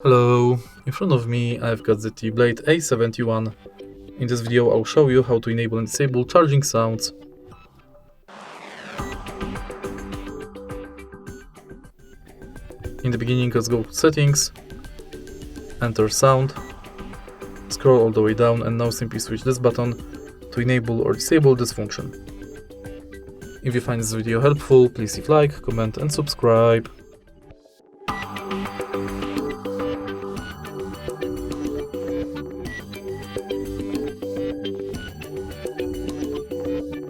Hello, in front of me I've got ZTE Blade A71. In this video I'll show you how to enable and disable charging sounds. In the beginning, let's go to settings, enter sound, scroll all the way down, and now simply switch this button to enable or disable this function. If you find this video helpful, please leave a like, comment and subscribe.